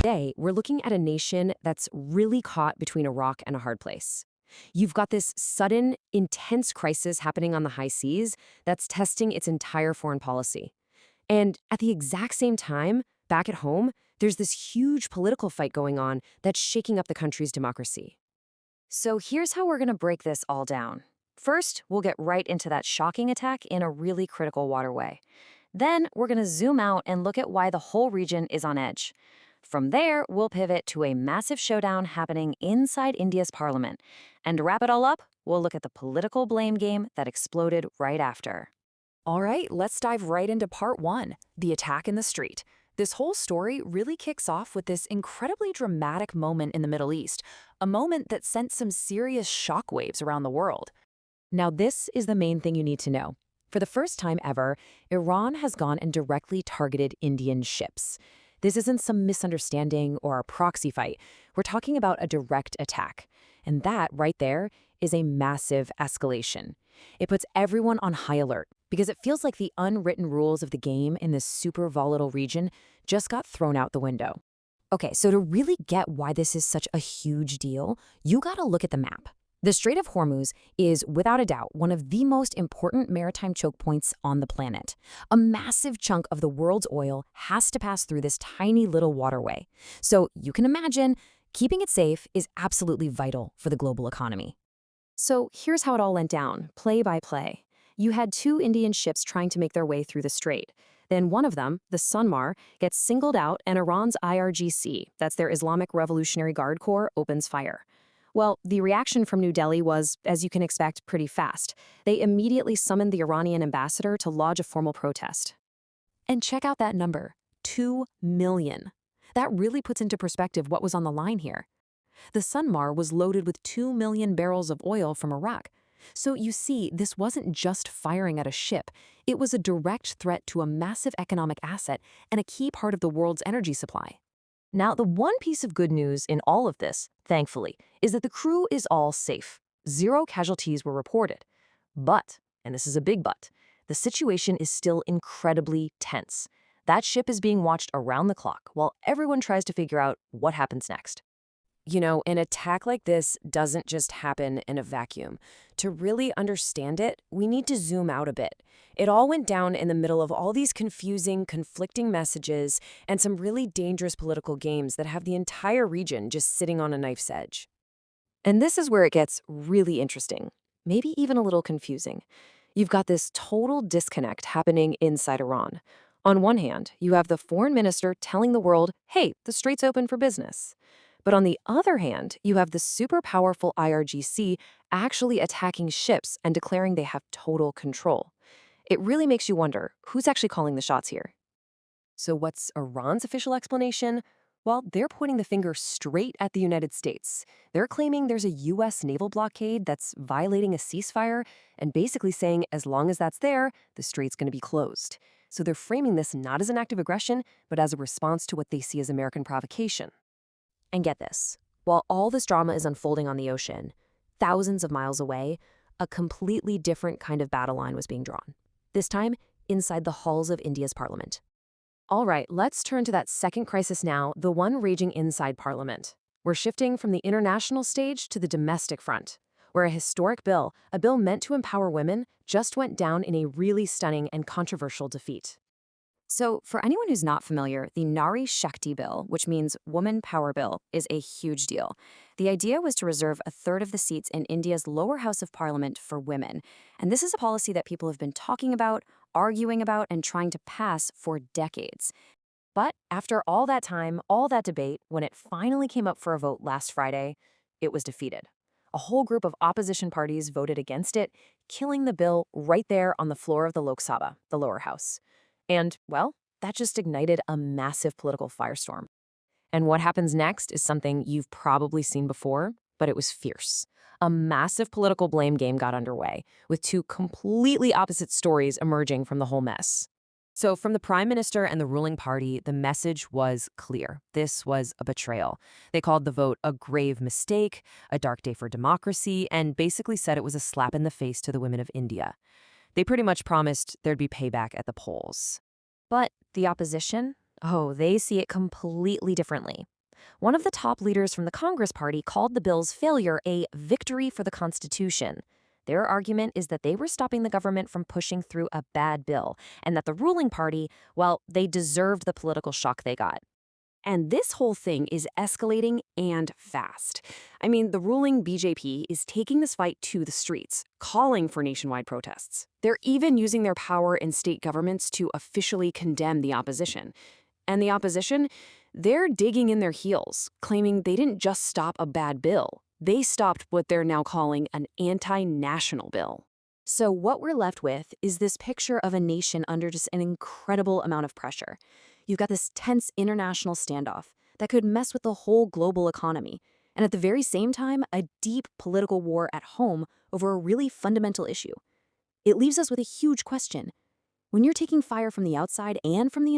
today, we're looking at a nation that's really caught between a rock and a hard place. You've got this sudden, intense crisis happening on the high seas that's testing its entire foreign policy. And at the exact same time, back at home, there's this huge political fight going on that's shaking up the country's democracy. So here's how we're going to break this all down. First, we'll get right into that shocking attack in a really critical waterway. Then, we're going to zoom out and look at why the whole region is on edge. From there, we'll pivot to a massive showdown happening inside India's parliament. And to wrap it all up, we'll look at the political blame game that exploded right after. All right, let's dive right into part one, the attack in the street. This whole story really kicks off with this incredibly dramatic moment in the Middle East, a moment that sent some serious shockwaves around the world. Now, this is the main thing you need to know. For the first time ever, Iran has gone and directly targeted Indian ships. This isn't some misunderstanding or a proxy fight. We're talking about a direct attack. And that, right there, is a massive escalation. It puts everyone on high alert because it feels like the unwritten rules of the game in this super volatile region just got thrown out the window. Okay, so to really get why this is such a huge deal, you gotta look at the map. The Strait of Hormuz is, without a doubt, one of the most important maritime choke points on the planet. A massive chunk of the world's oil has to pass through this tiny little waterway. So you can imagine, keeping it safe is absolutely vital for the global economy. So here's how it all went down, play by play. You had two Indian ships trying to make their way through the strait. Then one of them, the Sunmar, gets singled out and Iran's IRGC, that's their Islamic Revolutionary Guard Corps, opens fire. Well, the reaction from New Delhi was, as you can expect, pretty fast. They immediately summoned the Iranian ambassador to lodge a formal protest. And check out that number, 2 million. That really puts into perspective what was on the line here. The Sunmar was loaded with 2 million barrels of oil from Iraq. So you see, this wasn't just firing at a ship. It was a direct threat to a massive economic asset and a key part of the world's energy supply. Now, the one piece of good news in all of this, thankfully, is that the crew is all safe. 0 casualties were reported. But, and this is a big but, the situation is still incredibly tense. That ship is being watched around the clock while everyone tries to figure out what happens next. You know, an attack like this doesn't just happen in a vacuum. To really understand it, we need to zoom out a bit. It all went down in the middle of all these confusing, conflicting messages and some really dangerous political games that have the entire region just sitting on a knife's edge. And this is where it gets really interesting, maybe even a little confusing. You've got this total disconnect happening inside Iran. On one hand, you have the foreign minister telling the world, hey, the strait's open for business. But on the other hand, you have the super powerful IRGC actually attacking ships and declaring they have total control. It really makes you wonder, who's actually calling the shots here? So what's Iran's official explanation? Well, they're pointing the finger straight at the United States. They're claiming there's a U.S. naval blockade that's violating a ceasefire and basically saying as long as that's there, the strait's going to be closed. So they're framing this not as an act of aggression, but as a response to what they see as American provocation. And get this, while all this drama is unfolding on the ocean, thousands of miles away, a completely different kind of battle line was being drawn. This time, inside the halls of India's parliament. All right, let's turn to that second crisis now, the one raging inside parliament. We're shifting from the international stage to the domestic front, where a historic bill, a bill meant to empower women, just went down in a really stunning and controversial defeat. So, for anyone who's not familiar, the Nari Shakti Bill, which means Woman Power Bill, is a huge deal. The idea was to reserve a third of the seats in India's lower house of parliament for women. And this is a policy that people have been talking about, arguing about, and trying to pass for decades. But after all that time, all that debate, when it finally came up for a vote last Friday, it was defeated. A whole group of opposition parties voted against it, killing the bill right there on the floor of the Lok Sabha, the lower house. And, well, that just ignited a massive political firestorm. And what happens next is something you've probably seen before, but it was fierce. A massive political blame game got underway, with two completely opposite stories emerging from the whole mess. So from the prime minister and the ruling party, the message was clear. This was a betrayal. They called the vote a grave mistake, a dark day for democracy, and basically said it was a slap in the face to the women of India. They pretty much promised there'd be payback at the polls. But the opposition? Oh, they see it completely differently. One of the top leaders from the Congress Party called the bill's failure a victory for the Constitution. Their argument is that they were stopping the government from pushing through a bad bill, and that the ruling party, well, they deserved the political shock they got. And this whole thing is escalating and fast. I mean, the ruling BJP is taking this fight to the streets, calling for nationwide protests. They're even using their power in state governments to officially condemn the opposition. And the opposition, they're digging in their heels, claiming they didn't just stop a bad bill. They stopped what they're now calling an anti-national bill. So what we're left with is this picture of a nation under just an incredible amount of pressure. You've got this tense international standoff that could mess with the whole global economy, and at the very same time, a deep political war at home over a really fundamental issue. It leaves us with a huge question. When you're taking fire from the outside and from the